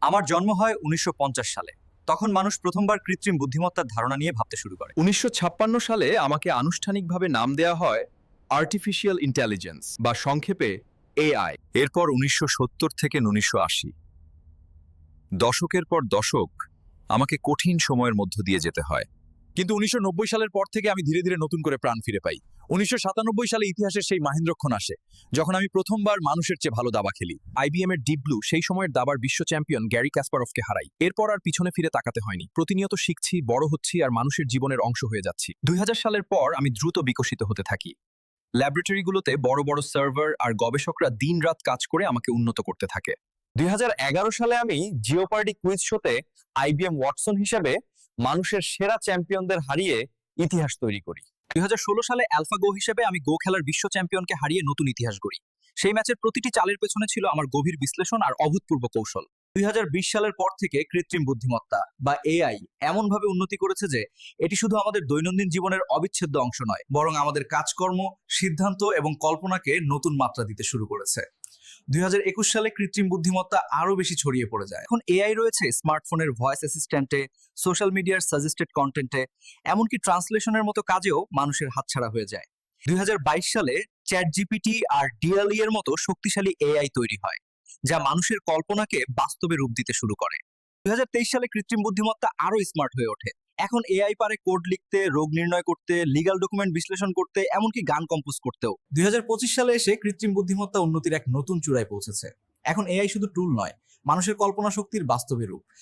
আমার জন্ম হয় ১৯৫০ সালে। তখন মানুষ প্রথমবার কৃত্রিম বুদ্ধিমত্তার ধারণা নিয়ে ভাবতে শুরু করে। ১৯৫৬ সালে আমাকে আনুষ্ঠানিকভাবে নাম দেয়া হয় আর্টিফিশিয়াল ইন্টেলিজেন্স বা সংক্ষেপে এআই। এরপর ১৯৭০ থেকে ১৯৮০ দশকের পর দশক আমাকে কঠিন সময়ের মধ্য দিয়ে যেতে হয়। কিন্তু ১৯৯০ সালের পর থেকে আমি ধীরে ধীরে নতুন করে প্রাণ ফিরে পাই। ১৯৯৭ সালে ইতিহাসের সেই মাহেন্দ্রক্ষণ আসে, যখন আমি প্রথমবার মানুষের চেয়ে ভালো দাবা খেলি। আইবিএম এর ডিপ ব্লু সেই সময়ের দাবার বিশ্ব চ্যাম্পিয়ন গ্যারি কাসপারভকে হারাই। এরপর আর পিছনে ফিরে তাকাতে হয়নি। প্রতিনিয়ত শিখছি, বড় হচ্ছি আর মানুষের জীবনের অংশ হয়ে যাচ্ছি। ২০০০ সালের পর আমি দ্রুত বিকশিত হতে থাকি। ল্যাবরেটরিগুলোতে বড় বড় সার্ভার আর গবেষকরা দিনরাত কাজ করে আমাকে উন্নত করতে থাকে। ২০১১ সালে আমি জিওপার্ডি কুইজ শোতে আইবিএম ওয়াটসন হিসেবে মানুষের সেরা চ্যাম্পিয়নদের হারিয়ে ইতিহাস তৈরি করি। ২০১৬ সালে অ্যালফাগো হিসেবে আমি গো খেলার বিশ্ব চ্যাম্পিয়নকে হারিয়ে নতুন ইতিহাস গড়ি। সেই ম্যাচের প্রতিটি চালের পেছনে ছিল আমার গভীর বিশ্লেষণ আর অভূতপূর্ব কৌশল। ২০২০ সালের পর থেকে কৃত্রিম বুদ্ধিমত্তা বা এআই এমনভাবে উন্নতি করেছে যে এটি শুধু আমাদের দৈনন্দিন জীবনের অবিচ্ছেদ্য অংশ নয়, বরং আমাদের কাজকর্ম, সিদ্ধান্ত এবং কল্পনাকে নতুন মাত্রা দিতে শুরু করেছে। ২০২১ সালে কৃত্রিম বুদ্ধিমত্তা আরো বেশি ছড়িয়ে পড়ে যায়। এখন এআই রয়েছে স্মার্টফোনের ভয়েস অ্যাসিস্ট্যান্টে, সোশ্যাল মিডিয়ার সাজেস্টেড কন্টেন্টে, এমনকি ট্রান্সলেশনের মতো কাজেও মানুষের হাতছাড়া হয়ে যায়। ২০২২ সালে চ্যাটজিপিটি আর ডিএলই এর মতো শক্তিশালী এআই তৈরি হয়, যা মানুষের কল্পনাকে বাস্তবে রূপ দিতে শুরু করে। ২০২৩ সালে কৃত্রিম বুদ্ধিমত্তা আরো স্মার্ট হয়ে ওঠে। এখন এআই পারে কোড লিখতে, রোগ নির্ণয় করতে, লিগ্যাল ডকুমেন্ট বিশ্লেষণ করতে, এমনকি গান কম্পোজ করতেও। ২০২৫ সালে এসে কৃত্রিম বুদ্ধিমত্তা উন্নতির এক নতুন চূড়ায় পৌঁছেছে। এখন এআই শুধু টুল নয়, মানুষের কল্পনা শক্তির বাস্তবে রূপ।